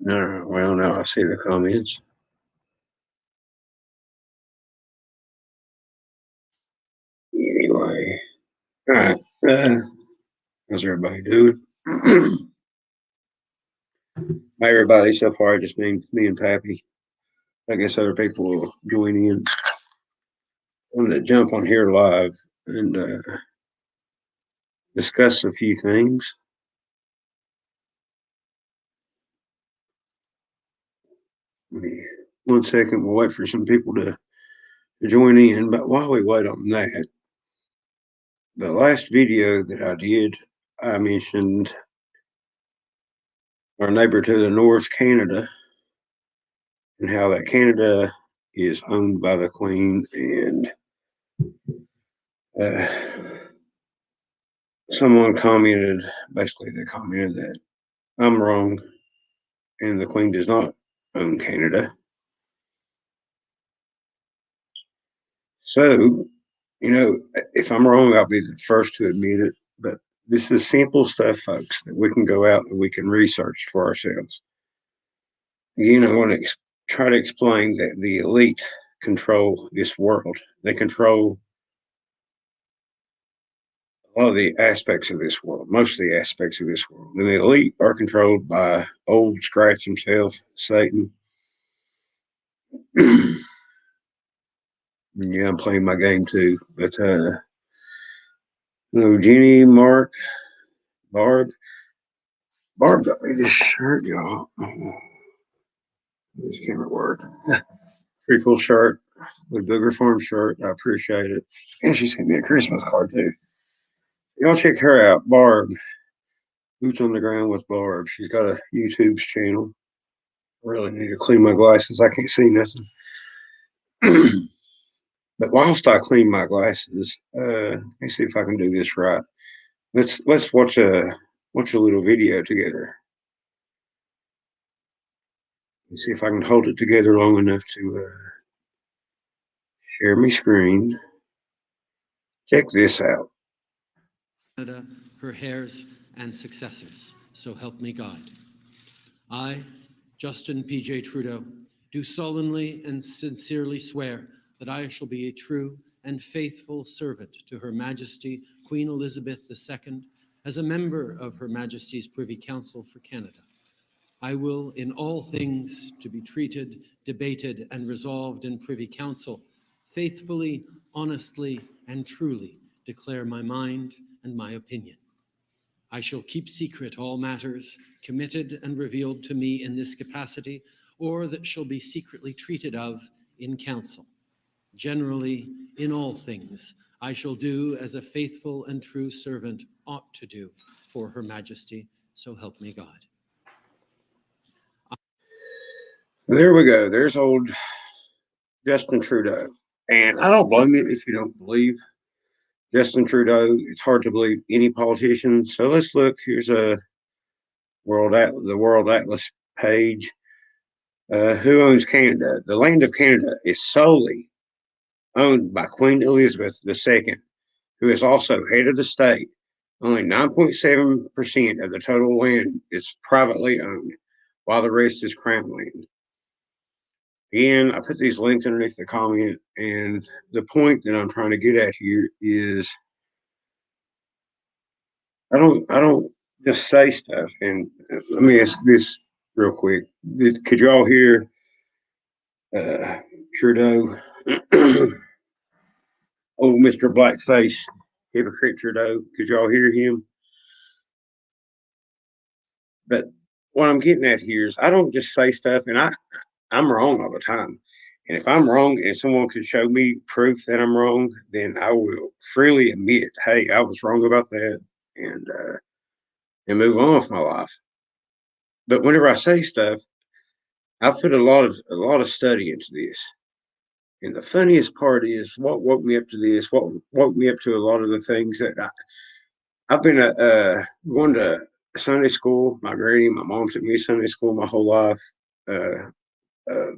Well, now I see the comments. Anyway, all right. How's everybody doing? Hi, everybody. So far, just me and Pappy. I guess other people will join in. I'm going to jump on here live and discuss a few things. One second, we'll wait for some people to join in. But while we wait on that, the last video that I did, I mentioned our neighbor to the north, Canada, and how that Canada is owned by the Queen. And uh, someone commented, basically, they commented that I'm wrong and the Queen does not own Canada. So, if I'm wrong, I'll be the first to admit it. But this is simple stuff, folks, that we can go out and we can research for ourselves. Again, I want to try to explain that the elite control this world. They control a lot of the aspects of this world, most of the aspects of this world. And the elite are controlled by old Scratch himself, Satan. Yeah, I'm playing my game too. But Jenny, Mark, Barb. Barb got me this shirt, y'all. This camera work. Pretty cool shirt with Booger Farm shirt. I appreciate it. And she sent me a Christmas card too. Y'all check her out, Barb. Boots on the Ground with Barb. She's got a YouTube channel. I really need to clean my glasses. I can't see nothing. But whilst I clean my glasses, let me see if I can do this right. Let's watch a little video together. Let's see if I can hold it together long enough to share my screen. Check this out. Canada, her heirs and successors, so help me God. I, Justin P.J. Trudeau, do solemnly and sincerely swear that I shall be a true and faithful servant to Her Majesty Queen Elizabeth II as a member of Her Majesty's Privy Council for Canada. I will, in all things to be treated, debated, and resolved in Privy Council, faithfully, honestly, and truly declare my mind and my opinion. I shall keep secret all matters committed and revealed to me in this capacity, or that shall be secretly treated of in council. Generally, in all things, I shall do as a faithful and true servant ought to do for Her Majesty, so help me God. There we go. There's old Justin Trudeau. And I don't blame you if you don't believe Justin Trudeau. It's hard to believe any politician. So let's look. Here's the World Atlas page. Who owns Canada? The land of Canada is solely owned by Queen Elizabeth II, who is also head of the state. Only 9.7% of the total land is privately owned, while the rest is crown land. Again, I put these links underneath the comment, and the point that I'm trying to get at here is I don't just say stuff. And let me ask this real quick: could you all hear Trudeau, old Mister Blackface, hypocrite Trudeau? Could you all hear him? But what I'm getting at here is I don't just say stuff, and I'm wrong all the time. And if I'm wrong and someone can show me proof that I'm wrong, then I will freely admit, hey, I was wrong about that, and move on with my life. But whenever I say stuff, I put a lot of study into this. And the funniest part is what woke me up to this, what woke me up to a lot of the things that I've been going to Sunday school. My granny, my mom took me to Sunday school my whole life. Uh,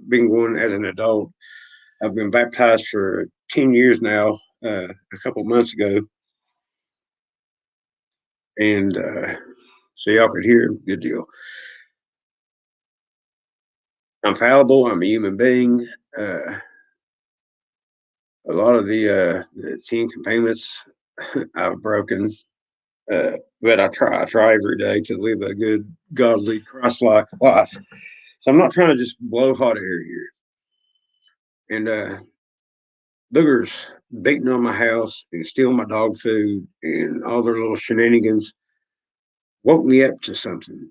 been going as an adult. I've been baptized for 10 years now, a couple months ago. And so y'all could hear, good deal. I'm fallible. I'm a human being. A lot of the 10 commandments I've broken, but I try. I try every day to live a good, godly, Christ-like life. So I'm not trying to just blow hot air here. And boogers beating on my house and stealing my dog food and all their little shenanigans woke me up to something.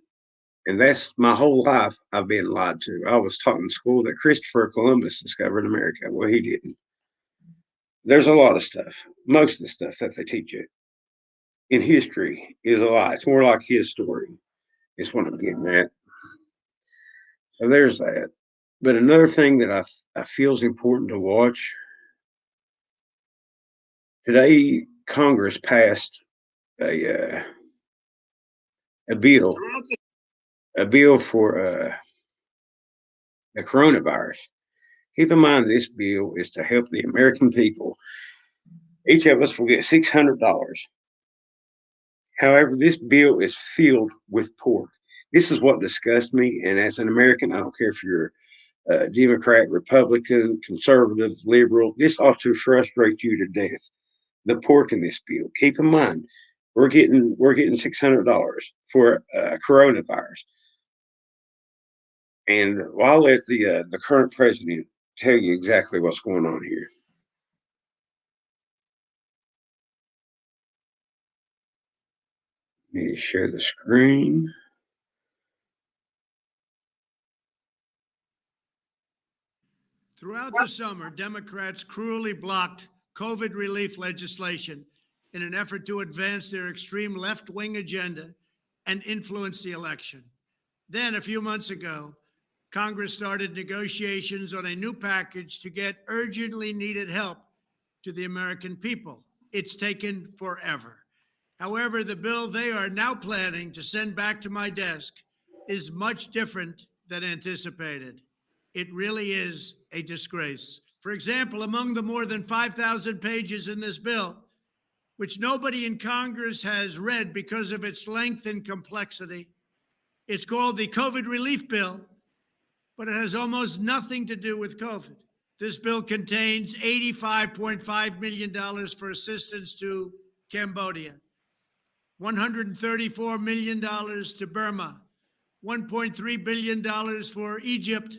And that's my whole life I've been lied to. I was taught in school that Christopher Columbus discovered America. Well, he didn't. There's a lot of stuff. Most of the stuff that they teach you in history is a lie. It's more like his story, is what I'm getting at. So there's that. But another thing that I feel is important to watch today, Congress passed a a bill a bill for the coronavirus. Keep in mind, this bill is to help the American people. Each of us will get $600. However, this bill is filled with pork. This is what disgusts me. And as an American, I don't care if you're Democrat, Republican, conservative, liberal. This ought to frustrate you to death. The pork in this bill. Keep in mind, we're getting $600 for coronavirus. And I'll let the current president tell you exactly what's going on here. Let me share the screen. Throughout the summer, Democrats cruelly blocked COVID relief legislation in an effort to advance their extreme left wing agenda and influence the election. Then, a few months ago, Congress started negotiations on a new package to get urgently needed help to the American people. It's taken forever. However, the bill they are now planning to send back to my desk is much different than anticipated. It really is a disgrace. For example, among the more than 5,000 pages in this bill, which nobody in Congress has read because of its length and complexity, it's called the COVID Relief Bill, but it has almost nothing to do with COVID. This bill contains $85.5 million for assistance to Cambodia, $134 million to Burma, $1.3 billion for Egypt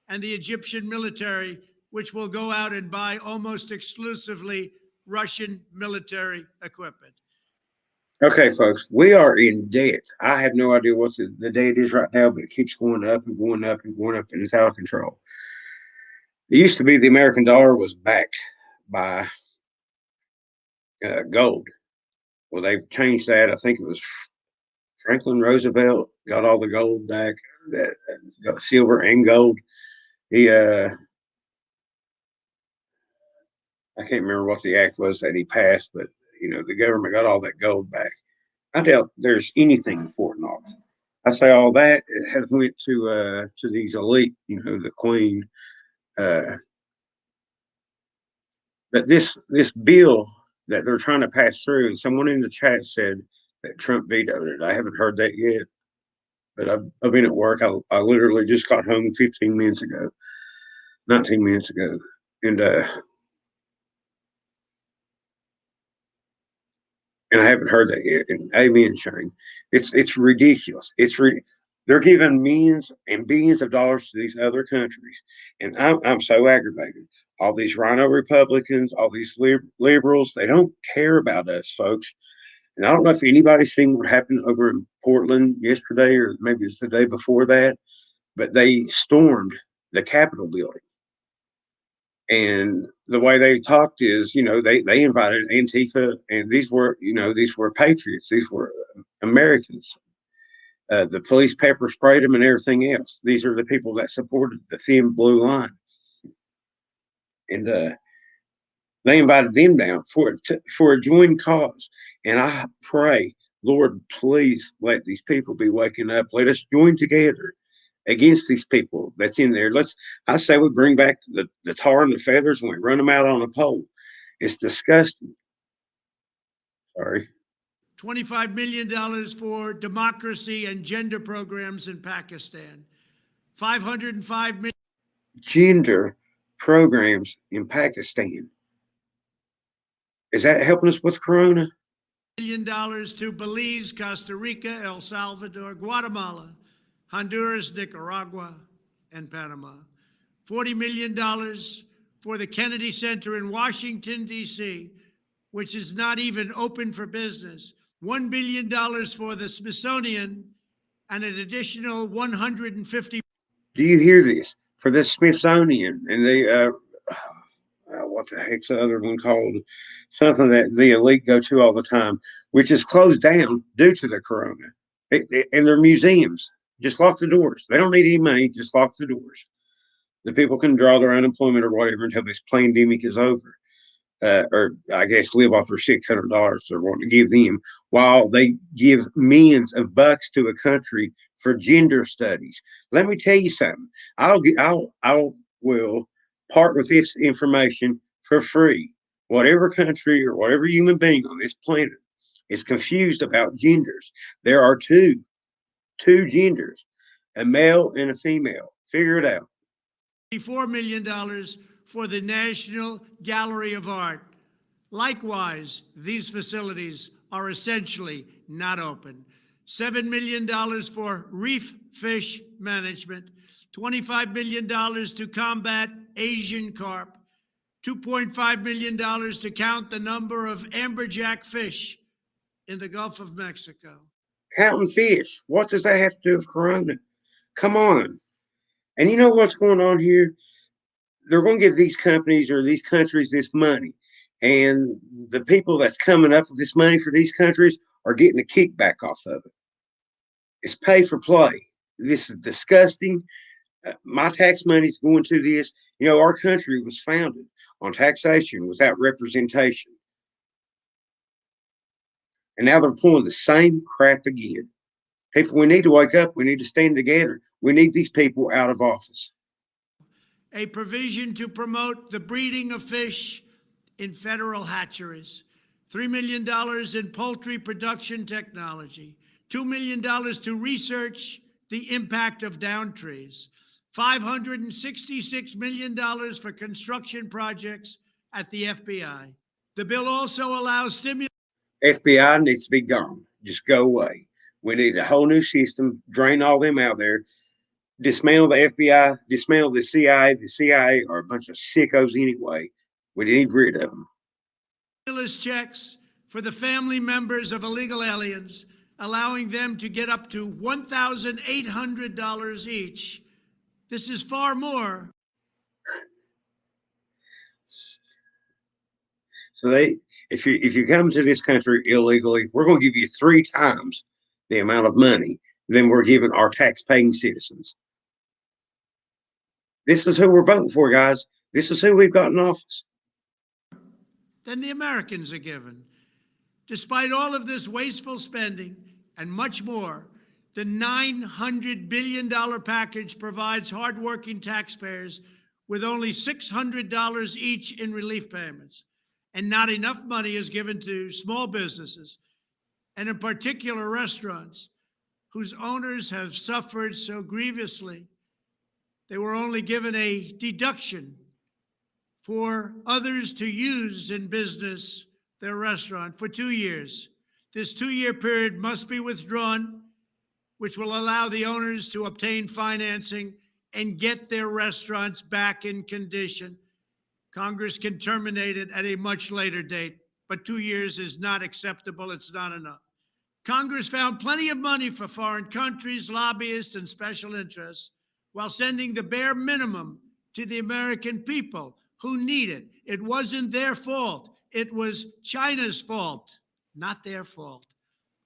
and the Egyptian military, which will go out and buy almost exclusively Russian military equipment. Okay, folks, we are in debt. I have no idea what the debt is right now, but it keeps going up and going up and going up, and it's out of control. It used to be the American dollar was backed by gold. Well, they've changed that. I think it was Franklin Roosevelt got all the gold back, that got silver and gold. He, I can't remember what the act was that he passed, but the government got all that gold back. I doubt there's anything in Fort Knox. I say all that has went to these elite, the Queen. Uh, but this bill that they're trying to pass through, and someone in the chat said that Trump vetoed it. I haven't heard that yet, but I've been at work. I literally just got home 15 minutes ago, 19 minutes ago, and I haven't heard that yet. And amen, Shane. It's ridiculous. They're giving millions and billions of dollars to these other countries, and I'm so aggravated. All these rhino Republicans, all these liberals, they don't care about us, folks. And I don't know if anybody's seen what happened over in Portland yesterday, or maybe it's the day before that, but they stormed the Capitol building. And the way they talked is, they invited Antifa, and these were patriots, these were Americans. The police pepper sprayed them and everything else. These are the people that supported the thin blue line, and they invited them down for a joint cause. And I pray, Lord, please let these people be waking up. Let us join together against these people that's in there. I say we bring back the tar and the feathers and we run them out on a pole. It's disgusting. Sorry. $25 million for democracy and gender programs in Pakistan, 505 million. Gender programs in Pakistan. Is that helping us with Corona? $1 million to Belize, Costa Rica, El Salvador, Guatemala, Honduras, Nicaragua, and Panama. $40 million for the Kennedy Center in Washington, D.C., which is not even open for business. $1 billion for the Smithsonian, and an additional $150. Do you hear this? For the Smithsonian and the what the heck's the other one called? Something that the elite go to all the time, which is closed down due to the corona. And their museums just lock the doors. They don't need any money, just lock the doors. The people can draw their unemployment or whatever until this pandemic is over. Or I guess live off their $600 they're wanting to give them, while they give millions of bucks to a country for gender studies. Let me tell you something. I will part with this information for free. Whatever country or whatever human being on this planet is confused about genders, there are two genders, a male and a female. Figure it out. $4 million for the National Gallery of Art. Likewise, these facilities are essentially not open. $7 million for reef fish management, $25 million to combat Asian carp, $2.5 million to count the number of amberjack fish in the Gulf of Mexico. Counting fish. What does that have to do with Corona? Come on. And you know what's going on here? They're going to give these companies or these countries this money. And the people that's coming up with this money for these countries are getting a kickback off of it. It's pay for play. This is disgusting. My tax money is going to this. You know, our country was founded on taxation without representation. And now they're pulling the same crap again. People, we need to wake up. We need to stand together. We need these people out of office. A provision to promote the breeding of fish in federal hatcheries, $3 million in poultry production technology, $2 million to research the impact of down trees, $566 million for construction projects at the FBI. The bill also allows stimulus. FBI needs to be gone. Just go away. We need a whole new system, drain all them out there, dismantle the FBI, dismantle the CIA. The CIA are a bunch of sickos anyway. We need rid of them. Stimulus checks for the family members of illegal aliens, allowing them to get up to $1,800 each. This is far more. So if you come to this country illegally, we're going to give you 3 times the amount of money than we're giving our tax-paying citizens. This is who we're voting for, guys. This is who we've got in office. Than the Americans are given. Despite all of this wasteful spending and much more, the $900 billion package provides hardworking taxpayers with only $600 each in relief payments. And not enough money is given to small businesses, and in particular restaurants, whose owners have suffered so grievously. They were only given a deduction for others to use in business their restaurant for 2 years. This 2-year period must be withdrawn, which will allow the owners to obtain financing and get their restaurants back in condition. Congress can terminate it at a much later date, but 2 years is not acceptable. It's not enough. Congress found plenty of money for foreign countries, lobbyists, and special interests, while sending the bare minimum to the American people who need it. It wasn't their fault. It was China's fault, not their fault.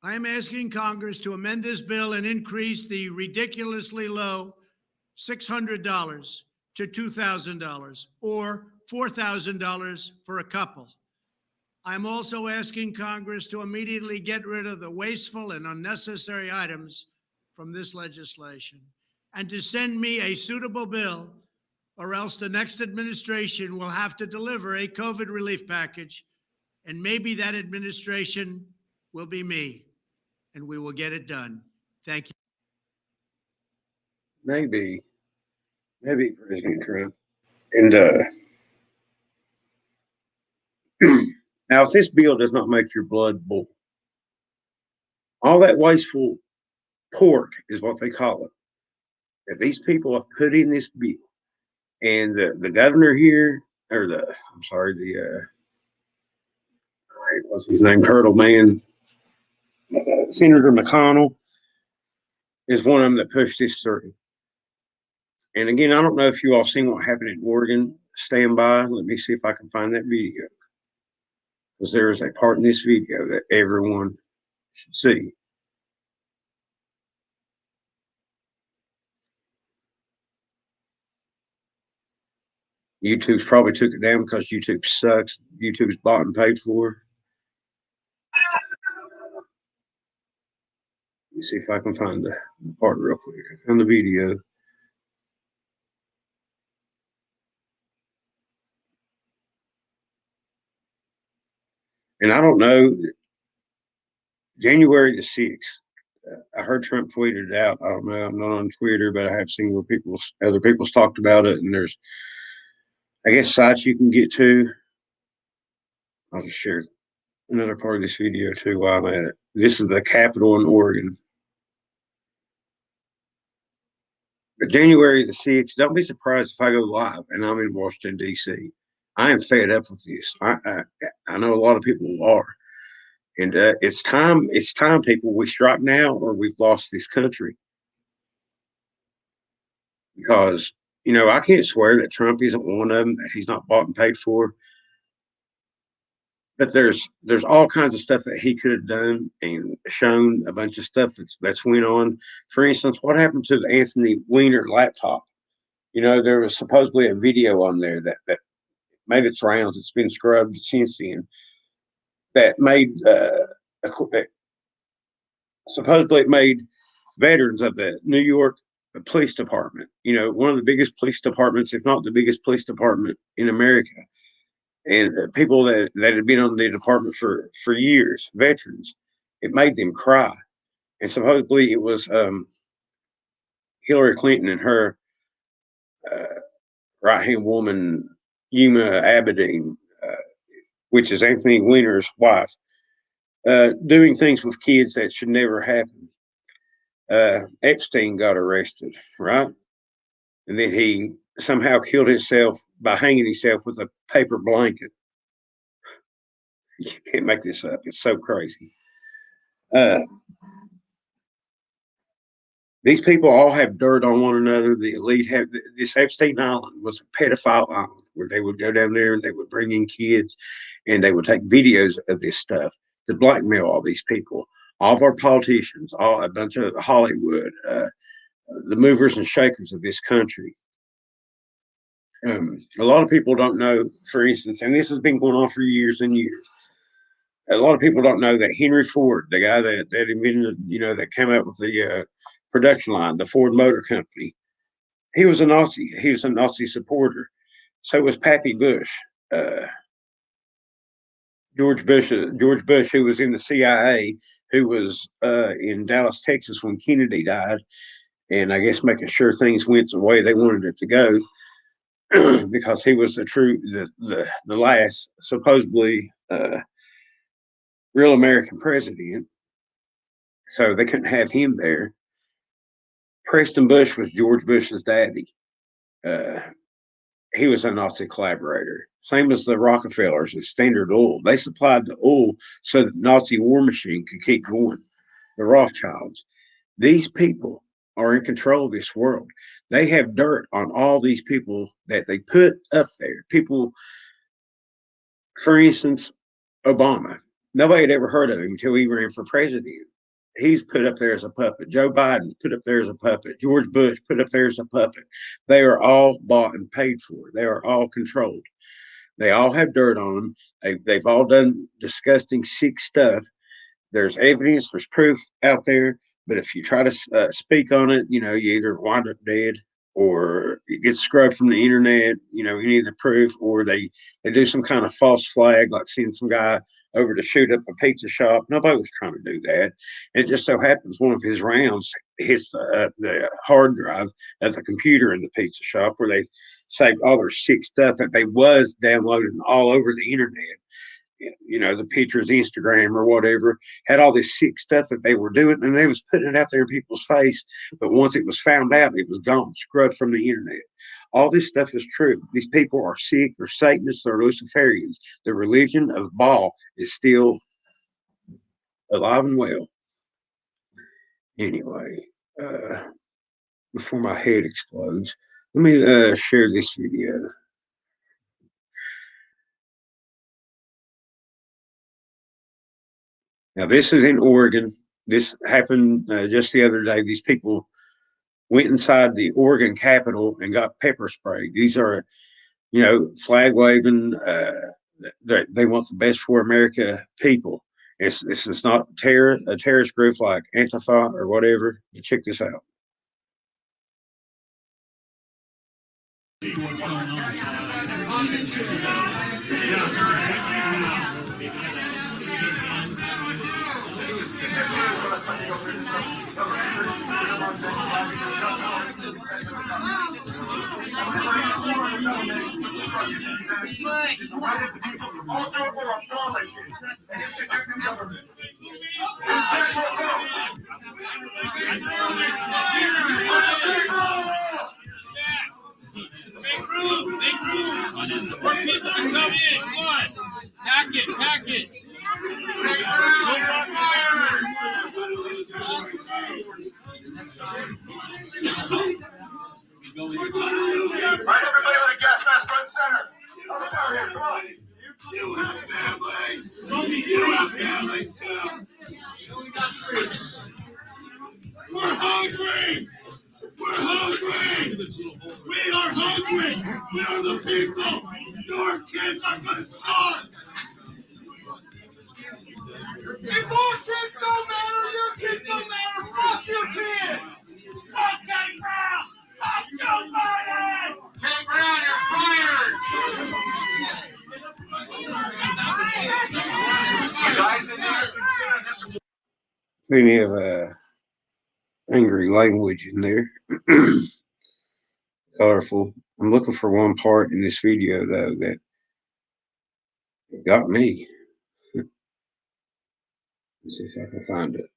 I am asking Congress to amend this bill and increase the ridiculously low $600 to $2,000 or $4,000 for a couple. I'm also asking Congress to immediately get rid of the wasteful and unnecessary items from this legislation and to send me a suitable bill, or else the next administration will have to deliver a COVID relief package, and maybe that administration will be me, and we will get it done. Thank you. Maybe. Maybe President Trump. And now, if this bill does not make your blood boil, all that wasteful pork is what they call it, that these people have put in this bill, and the governor here, or I'm sorry, what's his name, Turtle Man, Senator McConnell is one of them that pushed this through. And again, I don't know if you all seen what happened in Oregon. Stand by. Let me see if I can find that video, because there is a part in this video that everyone should see. YouTube's probably took it down because YouTube sucks. YouTube's bought and paid for. Let me see if I can find the part real quick. I found the video. And I don't know, January the 6th, I heard Trump tweeted it out. I don't know. I'm not on Twitter, but I have seen where other people's talked about it. And there's, I guess, sites you can get to. I'll just share another part of this video too while I'm at it. This is the Capitol in Oregon. But January the 6th, don't be surprised if I go live and I'm in Washington, D.C. I am fed up with this. I know a lot of people are. And it's time, people. We strike now or we've lost this country. Because, I can't swear that Trump isn't one of them, that he's not bought and paid for. But there's all kinds of stuff that he could have done and shown a bunch of stuff that's went on. For instance, what happened to the Anthony Weiner laptop? There was supposedly a video on there that made its rounds. It's been scrubbed since then. That made supposedly it made veterans of the New York Police Department. One of the biggest police departments, if not the biggest police department in America. And people that had been on the department for years, veterans, it made them cry. And supposedly it was Hillary Clinton and her right-hand woman, Yuma Abedin, which is Anthony Weiner's wife, doing things with kids that should never happen. Epstein got arrested, right? And then he somehow killed himself by hanging himself with a paper blanket. You can't make this up. It's so crazy. These people all have dirt on one another. The elite have this. Epstein Island was a pedophile island where they would go down there and they would bring in kids and they would take videos of this stuff to blackmail all these people. All of our politicians, a bunch of Hollywood, the movers and shakers of this country. A lot of people don't know, for instance, and this has been going on for years and years. A lot of people don't know that Henry Ford, the guy that invented, that came up with the production line, the Ford Motor Company, he was a Nazi. He was a Nazi supporter. So was Pappy Bush. George Bush, who was in the CIA, who was in Dallas, Texas when Kennedy died, and I guess making sure things went the way they wanted it to go. Because he was the last supposedly real American president, so they couldn't have him there. Preston Bush was George Bush's daddy. He was a Nazi collaborator. Same as the Rockefellers and Standard Oil. They supplied the oil so that the Nazi war machine could keep going. The Rothschilds. These people are in control of this world. They have dirt on all these people that they put up there. People, for instance, Obama. Nobody had ever heard of him until he ran for president. He's put up there as a puppet. Joe Biden put up there as a puppet. George Bush put up there as a puppet. They are all bought and paid for. They are all controlled. They all have dirt on them. They've all done disgusting, sick stuff. There's evidence, there's proof out there. But if you try to speak on it, you either wind up dead or it gets scrubbed from the internet, any of the proof, or they do some kind of false flag, like sending some guy over to shoot up a pizza shop. Nobody was trying to do that. It just so happens one of his rounds hits the hard drive of the computer in the pizza shop, where they saved all their sick stuff that they was downloading all over the internet. The pictures, Instagram or whatever, had all this sick stuff that they were doing, and they was putting it out there in people's face. But once it was found out, it was gone, scrubbed from the internet. All this stuff is true. These people are sick. They're Satanists. They're Luciferians. The religion of Baal is still alive and well. Anyway, before my head explodes, let me share this video. Now, this is in Oregon. This happened just the other day. These people went inside the Oregon Capitol and got pepper sprayed. These are, flag waving. They want the best for America people. This is not a terrorist group like Antifa or whatever. You check this out. Make room! More people can come in. Come on. Pack it. Right, everybody with a gas mask front and center. Come down here, come on. You have family. You have family too. We're hungry. We are hungry. We are the people. Your kids are going to starve. If our kids don't matter, your kids don't matter. Fuck your kids. Fuck Kenny Brown. Fuck Joe Biden. Kenny Brown, you're fired. Plenty of angry language in there. Colorful. I'm looking for one part in this video, though, that got me. Let's see if I can find it.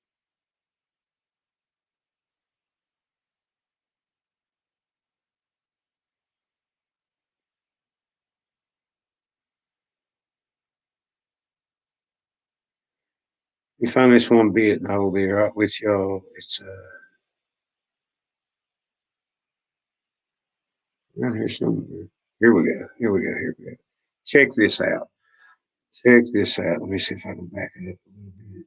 You find this one bit, and I will be right with y'all. It's right here somewhere. Here we go. Check this out. Let me see if I can back it up a little bit.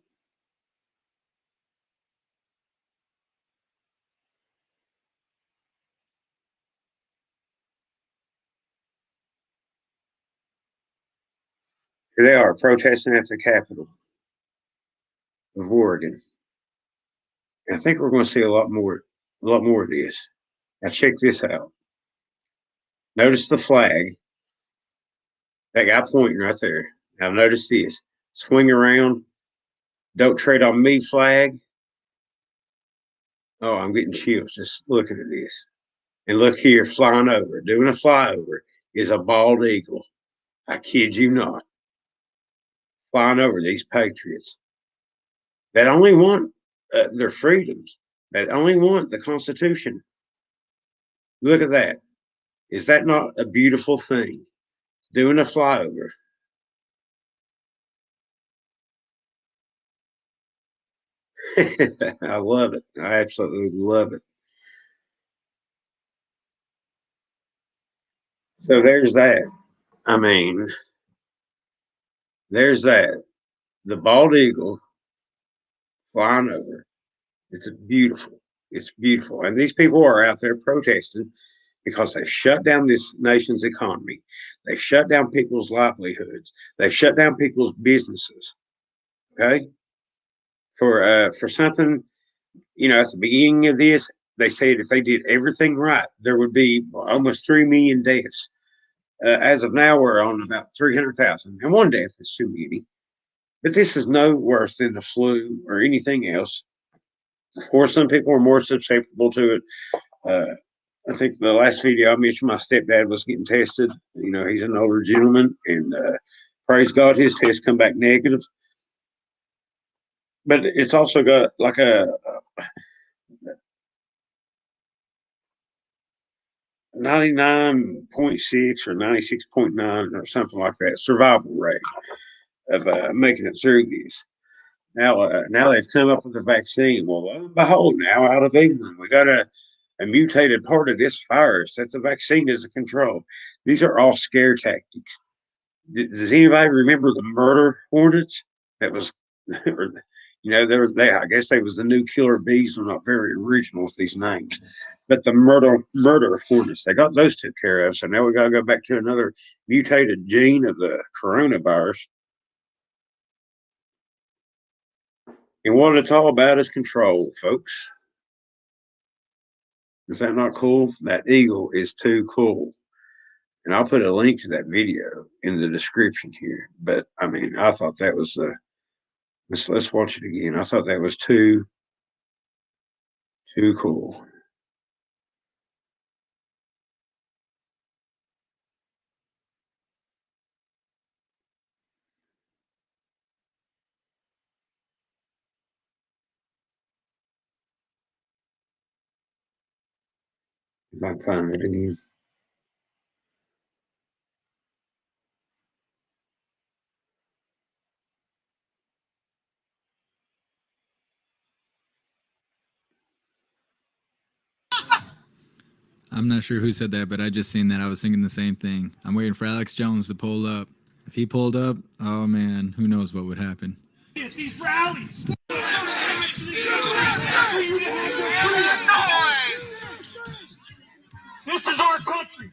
Here they are protesting at the Capitol of Oregon. And I think we're going to see a lot more of this. Now check this out. Notice the flag. That guy pointing right there. Now notice this. Swing around. Don't tread on me flag. Oh, I'm getting chills just looking at this. And look here, flying over. Doing a flyover is a bald eagle. I kid you not. Flying over these patriots that only want their freedoms, that only want the Constitution. Look at that. Is that not a beautiful thing? Doing a flyover. I love it. I absolutely love it. So there's that. I mean, there's that. The bald eagle flying over. It's beautiful. It's beautiful. And these people are out there protesting because they've shut down this nation's economy. They've shut down people's livelihoods. They've shut down people's businesses. Okay? For something, at the beginning of this, they said if they did everything right, there would be almost 3 million deaths. As of now, we're on about 300,000, and one death is too many. But this is no worse than the flu or anything else. Of course, some people are more susceptible to it. Uh, I think the last video I mentioned, my stepdad was getting tested. You know, he's an older gentleman, and praise God, his test come back negative. But it's also got like a 99.6 or 96.9 or something like that survival rate of making it through this. Now they've come up with a vaccine. Well, lo and behold, now out of England, we got a mutated part of this virus that the vaccine doesn't control. These are all scare tactics. Does anybody remember the murder hornets? That was, you know, they. I guess they was the new killer bees. They're not very original with these names, but the murder hornets. They got those took care of. So now we got to go back to another mutated gene of the coronavirus. And what it's all about is control, folks. Is that not cool? That eagle is too cool. And I'll put a link to that video in the description here. But I mean, I thought that was let's watch it again. I thought that was too cool. If I can find it again. I'm not sure who said that, but I just seen that. I was thinking the same thing. I'm waiting for Alex Jones to pull up. If he pulled up, oh man, who knows what would happen. These rallies. This is our country.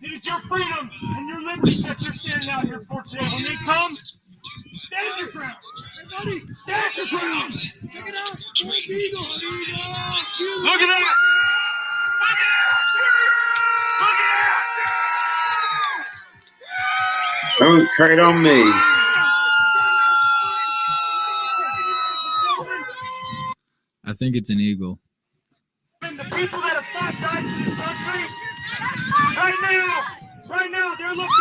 It is your freedom and your liberty that you're standing out here for today. When they come, stand your ground. Everybody, stand your ground. Check it out. Look at that. Look at that. Don't trade on me. I think it's an eagle. And the people that have fought died in this country, right now, they're looking down on us.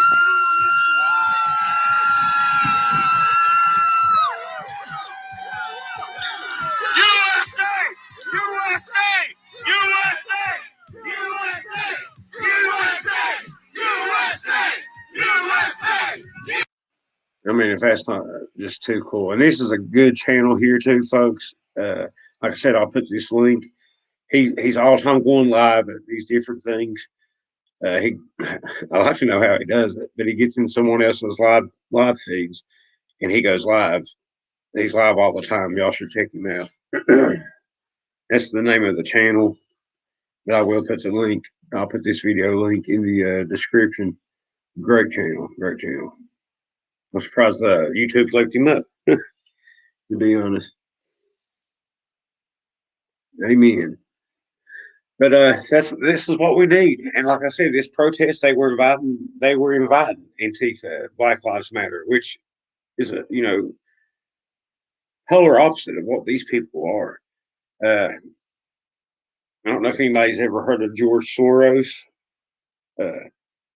USA! USA! USA! USA! USA! USA! USA! I mean, if that's not just too cool. And this is a good channel here too, folks. Like I said, I'll put this link. He's all the time going live at these different things. I like to know how he does it, but he gets in someone else's live feeds, and he goes live. He's live all the time. Y'all should check him out. That's the name of the channel, but I will put the link. I'll put this video link in the description. Great channel, great channel. I'm surprised YouTube left him up, to be honest. Amen. But this is what we need. And like I said, this protest they were inviting Antifa, Black Lives Matter, which is a polar opposite of what these people are. I don't know if anybody's ever heard of George Soros.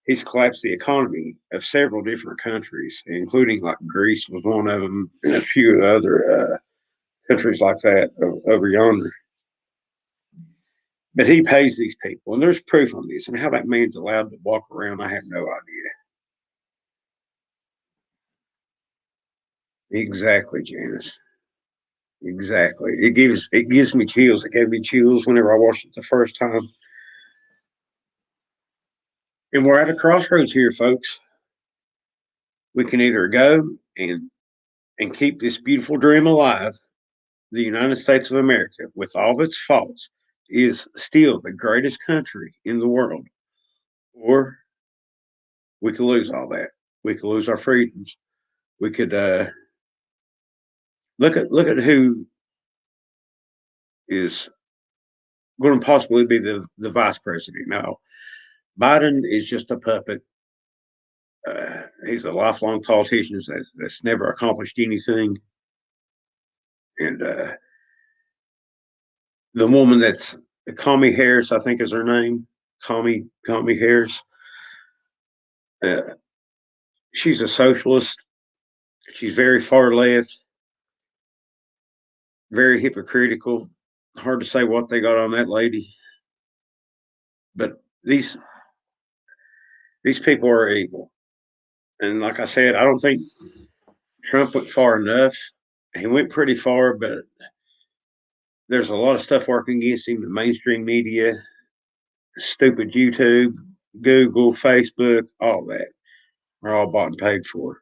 He's collapsed the economy of several different countries, including like Greece was one of them, and a few other countries like that over yonder. But he pays these people, and there's proof on this. And how that man's allowed to walk around, I have no idea. Exactly, Janice. Exactly. It gives me chills. It gave me chills whenever I watched it the first time. And we're at a crossroads here, folks. We can either go and keep this beautiful dream alive. The United States of America, with all of its faults, is still the greatest country in the world. Or we could lose all that. We could lose our freedoms. We could look at who is going to possibly be the vice president. Now, Biden is just a puppet. He's a lifelong politician that's never accomplished anything. And the woman that's Connie Harris, I think is her name, Connie Harris. She's a socialist. She's very far left, very hypocritical. Hard to say what they got on that lady, but these people are evil. And like I said, I don't think Trump went far enough. He went pretty far, but there's a lot of stuff working against him. The mainstream media, stupid YouTube, Google, Facebook, all that are all bought and paid for.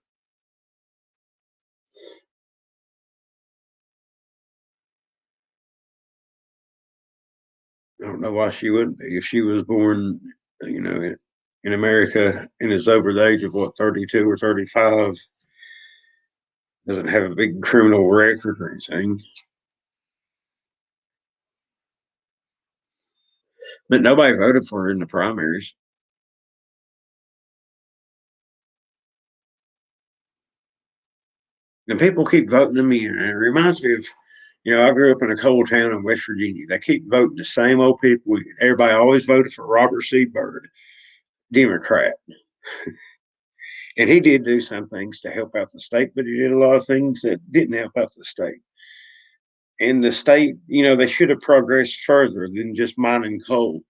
I don't know why she wouldn't be. If she was born, in America and is over the age of 32 or 35, doesn't have a big criminal record or anything. But nobody voted for her in the primaries. And people keep voting them in. And it reminds me of, I grew up in a coal town in West Virginia. They keep voting the same old people. Everybody always voted for Robert C. Byrd, Democrat. And he did do some things to help out the state, but he did a lot of things that didn't help out the state. And the state, they should have progressed further than just mining coal.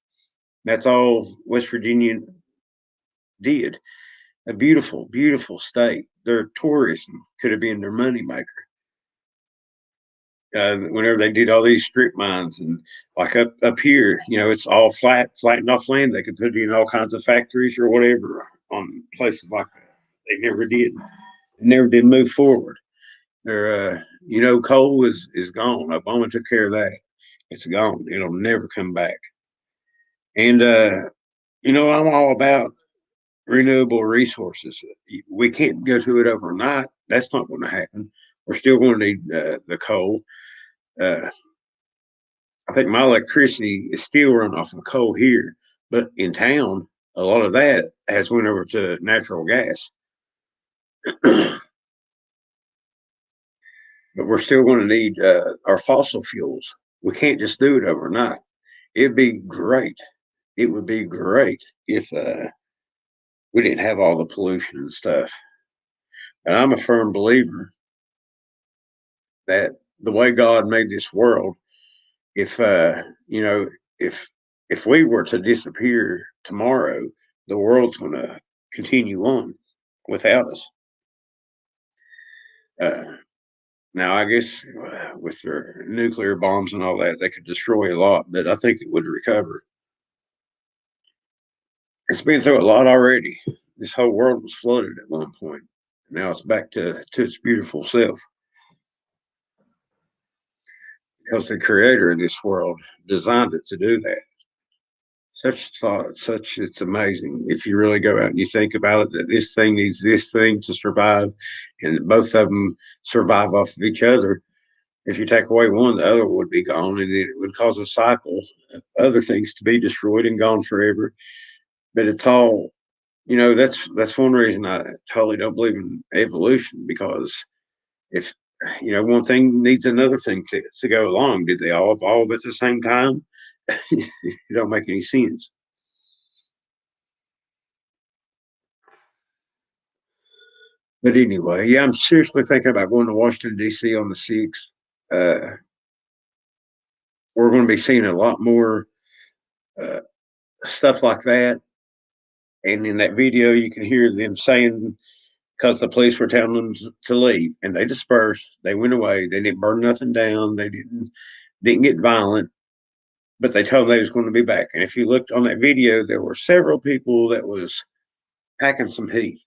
That's all West Virginia did. A beautiful, beautiful state. Their tourism could have been their moneymaker. Whenever they did all these strip mines and like up here, it's all flattened off land. They could put in all kinds of factories or whatever on places like that. They never did. Never did move forward. Their, coal is gone. Obama took care of that. It's gone. It'll never come back. And, I'm all about renewable resources. We can't go to it overnight. That's not going to happen. We're still going to need the coal. I think my electricity is still run off of coal here, but in town, a lot of that has went over to natural gas. But we're still going to need our fossil fuels. We can't just do it overnight. It'd be great. It would be great if we didn't have all the pollution and stuff. And I'm a firm believer that the way God made this world, if if we were to disappear tomorrow, the world's going to continue on without us. Now, I guess with their nuclear bombs and all that, they could destroy a lot, but I think it would recover. It's been through a lot already. This whole world was flooded at one point. Now it's back to its beautiful self. Because the creator of this world designed it to do that. Such thought, it's amazing. If you really go out and you think about it, that this thing needs this thing to survive, and both of them survive off of each other. If you take away one, the other would be gone, and it would cause a cycle of other things to be destroyed and gone forever. But it's all, that's one reason I totally don't believe in evolution, because if one thing needs another thing to go along. Did they all evolve at the same time? It don't make any sense. But anyway, yeah, I'm seriously thinking about going to Washington, D.C. on the 6th. We're going to be seeing a lot more stuff like that. And in that video, you can hear them saying, because the police were telling them to leave, and they dispersed. They went away. They didn't burn nothing down. They didn't get violent, but they told them they was going to be back. And if you looked on that video, there were several people that was packing some heat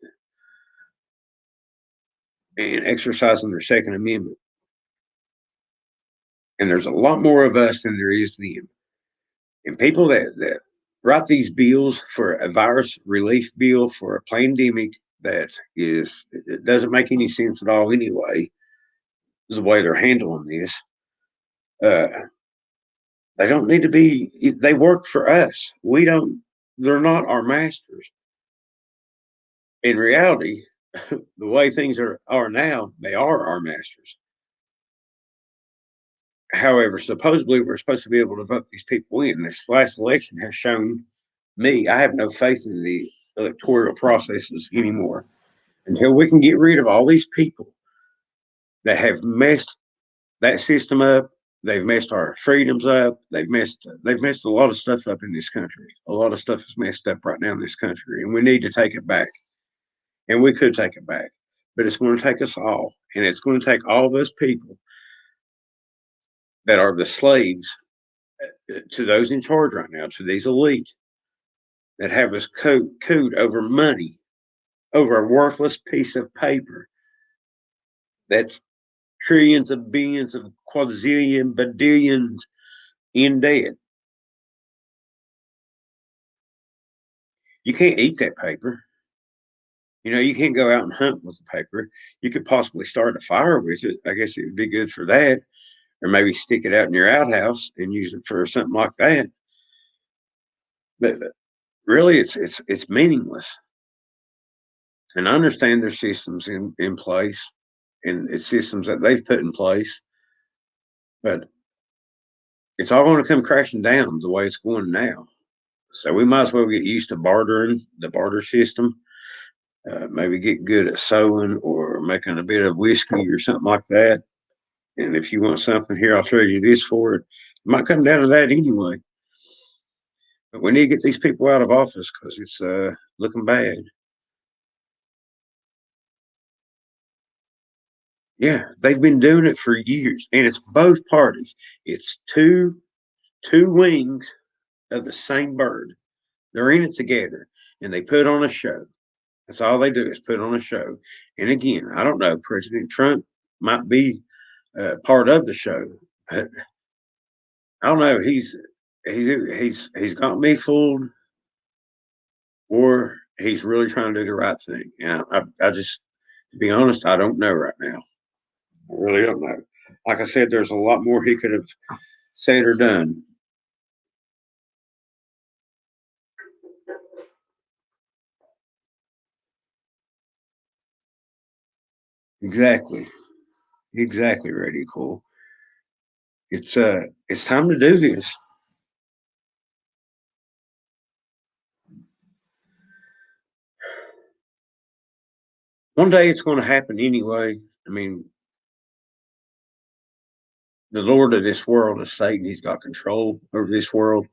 and exercising their Second Amendment. And there's a lot more of us than there is them. And people that write these bills for a virus relief bill for a pandemic that it doesn't make any sense at all anyway, is the way they're handling this. They don't need to be, they work for us. We don't, they're not our masters. In reality, the way things are now, they are our masters. However, supposedly we're supposed to be able to vote these people in. This last election has shown me I have no faith in the electoral processes anymore until we can get rid of all these people that have messed that system up. They've messed our freedoms up. They've messed a lot of stuff up in this country. A lot of stuff is messed up right now in this country, and we need to take it back. And we could take it back, but it's going to take us all, and it's going to take all those people that are the slaves to those in charge right now, to these elite that have us cooed over money, over a worthless piece of paper that's trillions of billions of quadrillion badillions in debt. You can't eat that paper. You know, you can't go out and hunt with the paper. You could possibly start a fire with it. I guess it would be good for that. Or maybe stick it out in your outhouse and use it for something like that. But really, it's meaningless. And I understand there's systems in place, and it's systems that they've put in place, but it's all going to come crashing down the way it's going now. So we might as well get used to bartering, the barter system. Maybe get good at sewing or making a bit of whiskey or something like that. And if you want something here, I'll trade you this for it. It might come down to that anyway. But we need to get these people out of office because it's looking bad. Yeah, they've been doing it for years, and it's both parties. It's two wings of the same bird. They're in it together, and they put on a show. That's all they do is put on a show. And again, I don't know. President Trump might be part of the show. I don't know. He's got me fooled, or he's really trying to do the right thing. Yeah, I just, to be honest, I don't know right now. I really don't know. Like I said, there's a lot more he could have said or done. Exactly. Exactly, Radio Cool. It's time to do this. One day it's going to happen anyway. I mean, the Lord of this world is Satan. He's got control over this world.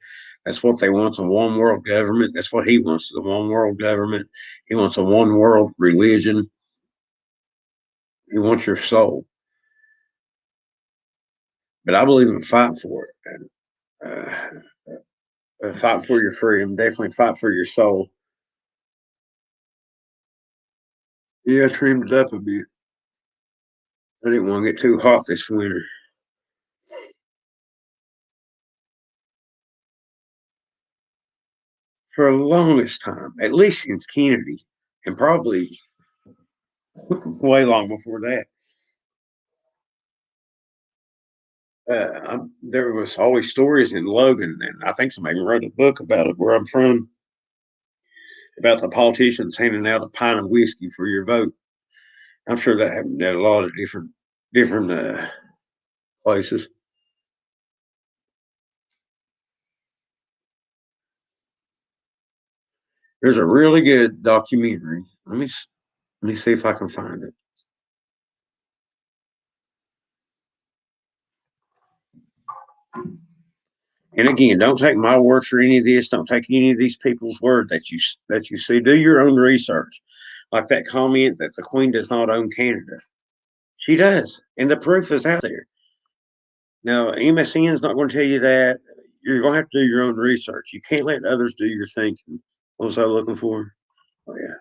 That's what they want, a one world government. That's what he wants, the one world government. He wants a one world religion. He wants your soul. But I believe in fighting for it. And fight for your freedom. Definitely fight for your soul. Yeah, I trimmed it up a bit. I didn't want to get too hot this winter. For the longest time, at least since Kennedy, and probably way long before that. There was always stories in Logan, and I think somebody wrote a book about it where I'm from, about the politicians handing out a pint of whiskey for your vote. I'm sure that happened at a lot of different places. There's a really good documentary. Let me see if I can find it. And again, don't take my word for any of this. Don't take any of these people's word that you see. Do your own research. Like that comment that the Queen does not own Canada. She does, and the proof is out there. Now, MSN is not going to tell you that. You're going to have to do your own research. You can't let others do your thinking. What was I looking for? Oh yeah,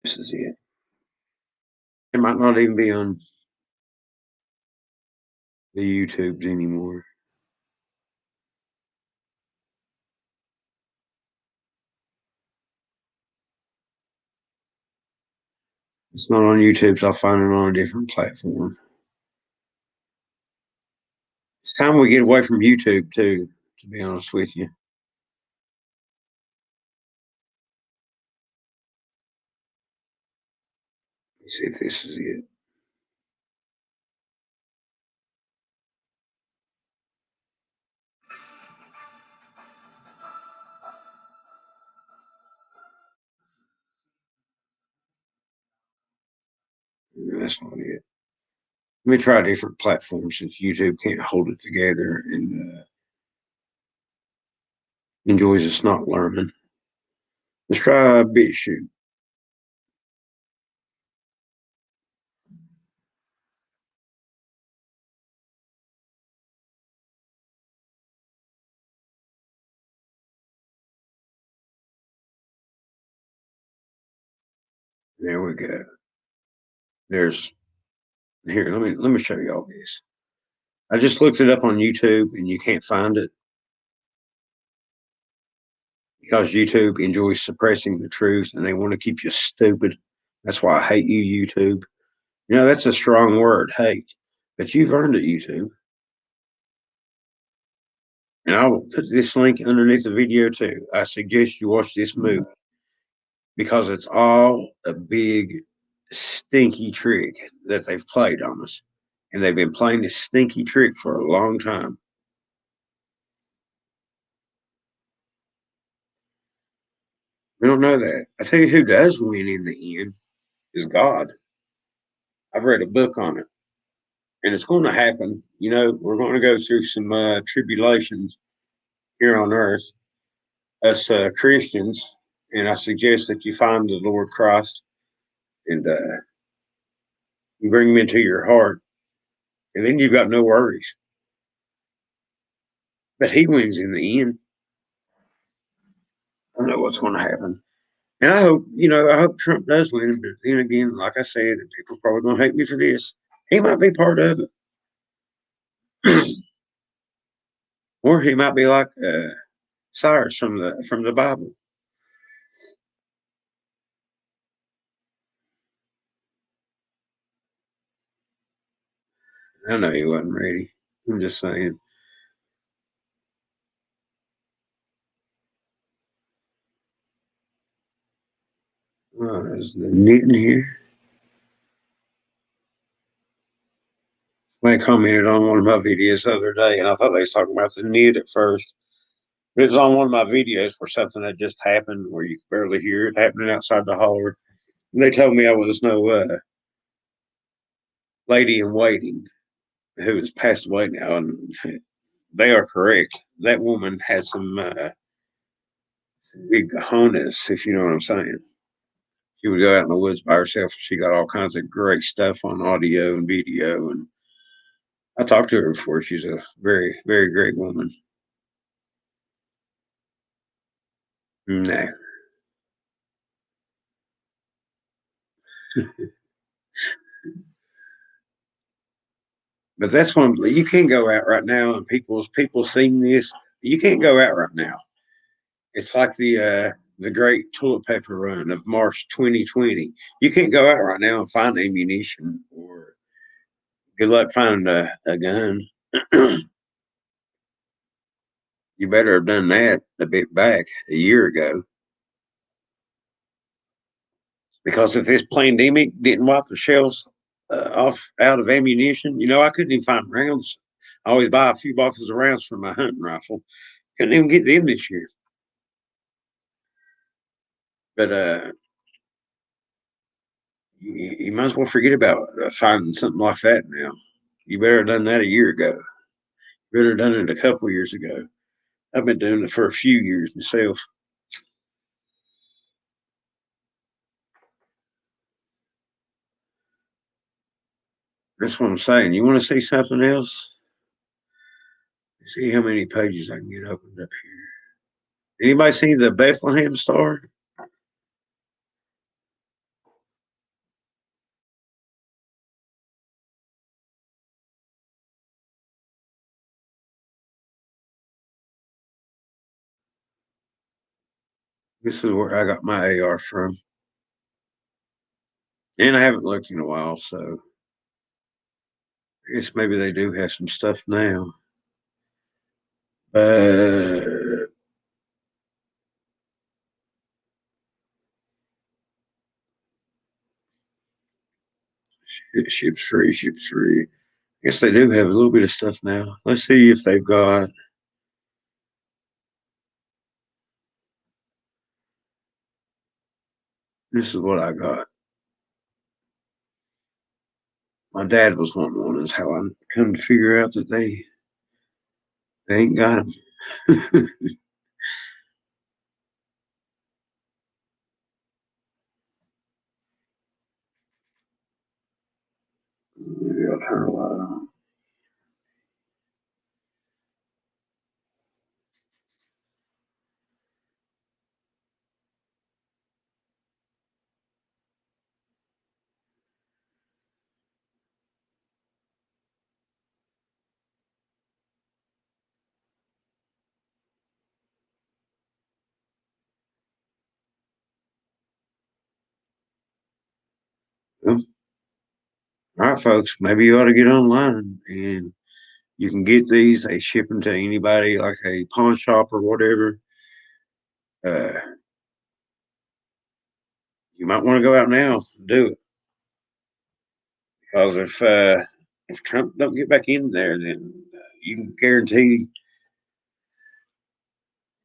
this is it. It might not even be on the YouTubes anymore. It's not on YouTube, so I'll find it on a different platform. It's time we get away from YouTube too, to be honest with you. Let's see if this is it. No, that's not it. Let me try a different platform since YouTube can't hold it together and enjoys us not learning. Let's try BitChute. There we go. There's here. Let me show you all this. I just looked it up on YouTube and you can't find it because YouTube enjoys suppressing the truth and they want to keep you stupid. That's why I hate you, YouTube. You know, that's a strong word, hate, but you've earned it, YouTube. And I will put this link underneath the video too. I suggest you watch this movie because it's all a big stinky trick that they've played on us. And they've been playing this stinky trick for a long time. We don't know that. I tell you who does win in the end is God. I've read a book on it. And it's going to happen. You know, we're going to go through some tribulations here on earth, us Christians. And I suggest that you find the Lord Christ and you bring him into your heart. And then you've got no worries. But he wins in the end. I know what's going to happen. And I hope, I hope Trump does win. But then again, like I said, people probably going to hate me for this. He might be part of it. Or he might be like Cyrus from the Bible. I know he wasn't ready. I'm just saying. Oh, there's the knitting here. They commented on one of my videos the other day, and I thought they was talking about the knit at first. But it was on one of my videos where something had just happened where you could barely hear it happening outside the holler. And they told me I was no lady in waiting who has passed away now, and they are correct. That woman had some big cojones, if you know what I'm saying. She would go out in the woods by herself. She got all kinds of great stuff on audio and video, and I talked to her before. She's a very, very great woman. No. But that's one you can't go out right now, and people seeing this. You can't go out right now. It's like the great toilet paper run of March 2020. You can't go out right now and find ammunition, or good luck finding a gun. You better have done that a bit back a year ago. Because if this pandemic didn't wipe the shelves off out of ammunition, I couldn't even find rounds. I always buy a few boxes of rounds for my hunting rifle. Couldn't even get them this year. But you might as well forget about finding something like that now. You better have done that a year ago. You better have done it a couple of years ago. I've been doing it for a few years myself. That's what I'm saying. You want to see something else? See how many pages I can get opened up here. Anybody see the Bethlehem Star? This is where I got my AR from. And I haven't looked in a while, so I guess maybe they do have some stuff now. But ship's free, ship's free. I guess they do have a little bit of stuff now. Let's see if they've got. This is what I got. My dad was wanting one. Is how I come to figure out that they ain't got them. Maybe I'll turn a light on. Well, all right, folks. Maybe you ought to get online and you can get these. They ship them to anybody, like a pawn shop or whatever. Uh, you might want to go out now and do it because if Trump don't get back in there, then you can guarantee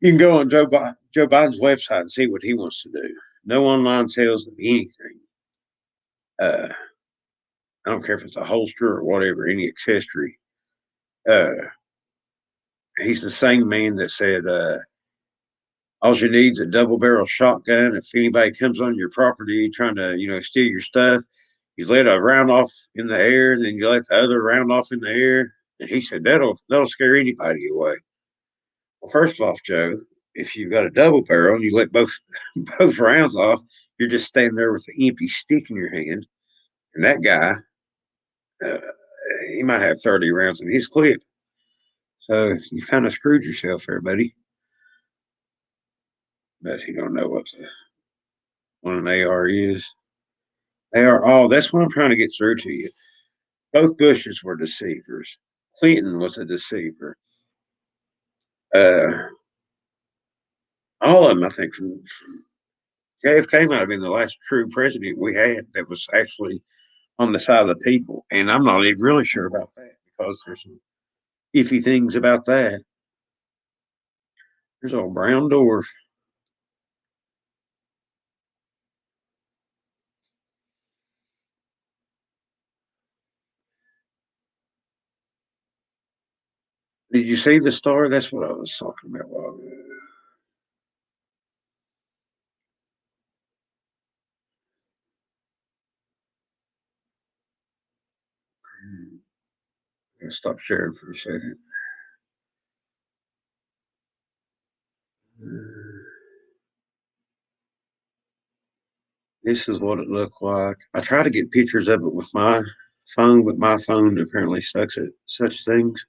you can go on Joe Biden's website and see what he wants to do. No online sales of anything. I don't care if it's a holster or whatever, any accessory. Uh, he's the same man that said, all you need is a double barrel shotgun. If anybody comes on your property trying to, steal your stuff, you let a round off in the air, and then you let the other round off in the air. And he said that'll scare anybody away. Well, first off, Joe, if you've got a double barrel and you let both both rounds off, you're just standing there with an empty stick in your hand, and that guy, uh, he might have 30 rounds in his clip. So you kind of screwed yourself there, buddy. But you don't know what an AR is. They are all. That's what I'm trying to get through to you. Both Bushes were deceivers. Clinton was a deceiver. Uh, all of them, I think, from JFK might have been the last true president we had that was actually on the side of the people. And I'm not even really sure about that because there's some iffy things about that. There's old brown dwarf. Did you see the star? That's what I was talking about. I'm gonna stop sharing for a second. This is what it looked like. I try to get pictures of it with my phone, but my phone apparently sucks at such things.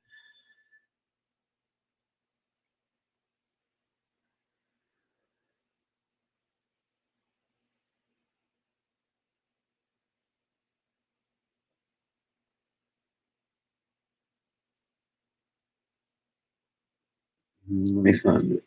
Let me find it.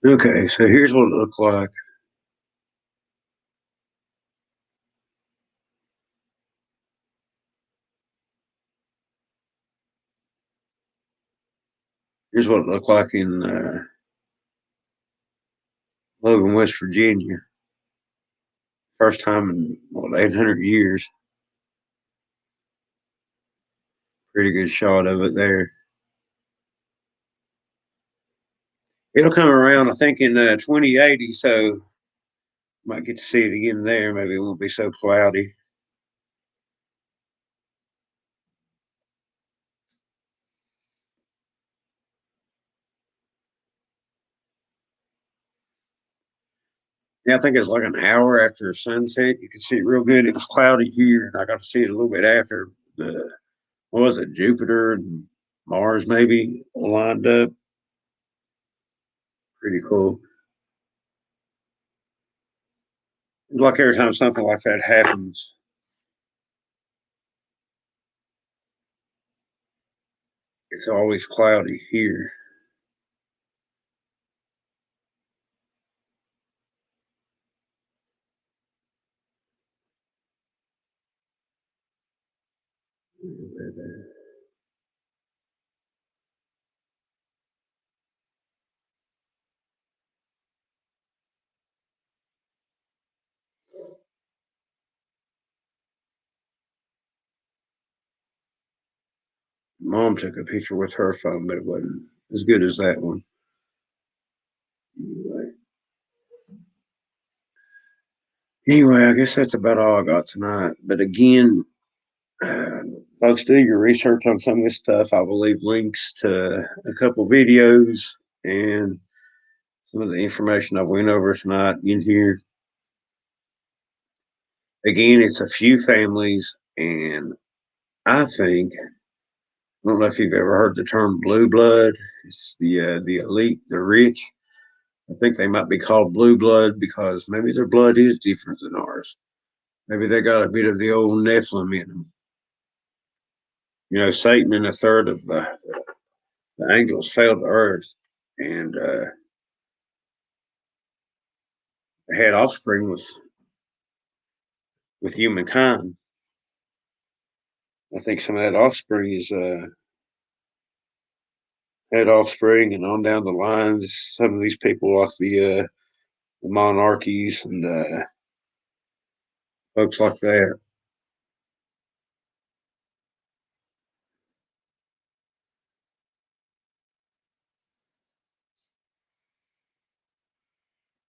Okay, so here's what it looked like. Here's what it looked like in Logan, West Virginia. First time in what 800 years. Pretty good shot of it there. It'll come around, I think, in 2080, so might get to see it again there. Maybe it won't be so cloudy. Yeah, I think it's like an hour after sunset. You can see it real good. It was cloudy here, and I got to see it a little bit after the what was it, Jupiter and Mars maybe lined up. Pretty cool. Like every time something like that happens, it's always cloudy here. Mom took a picture with her phone, but it wasn't as good as that one. Anyway, I guess that's about all I got tonight. But again, uh, folks, do your research on some of this stuff. I will leave links to a couple videos and some of the information I went over tonight in here. Again, it's a few families, and I think I don't know if you've ever heard the term blue blood. It's the elite, the rich. I think they might be called blue blood because maybe their blood is different than ours. Maybe they got a bit of the old Nephilim in them. You know, Satan and a third of the angels fell to earth and had offspring with humankind. I think some of that offspring is had offspring and on down the line. Some of these people like the monarchies and folks like that.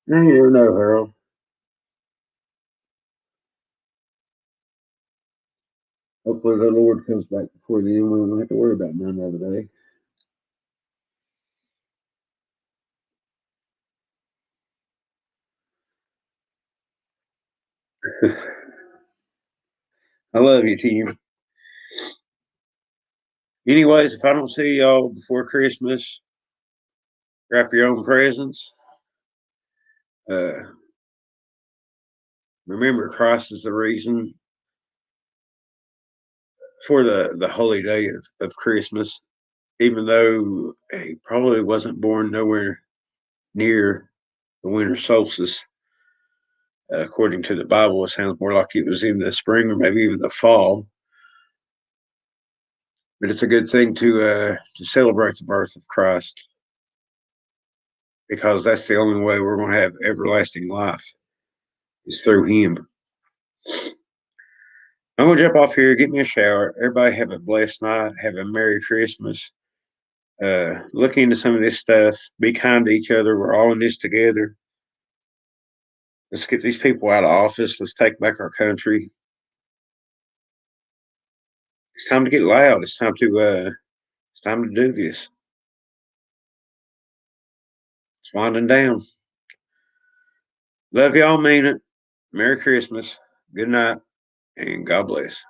You never know, Harold. Hopefully the Lord comes back before the end. We won't have to worry about none of the day. I love you, team. Anyways, if I don't see y'all before Christmas, wrap your own presents. Uh, remember, Christ is the reason for the holy day of Christmas, even though he probably wasn't born nowhere near the winter solstice. According to the Bible, it sounds more like it was in the spring or maybe even the fall. But it's a good thing to celebrate the birth of Christ because that's the only way we're going to have everlasting life is through Him. I'm going to jump off here, get me a shower. Everybody have a blessed night. Have a Merry Christmas. Look into some of this stuff. Be kind to each other. We're all in this together. Let's get these people out of office. Let's take back our country. It's time to get loud. It's time to do this. It's winding down. Love y'all, mean it. Merry Christmas. Good night, and God bless.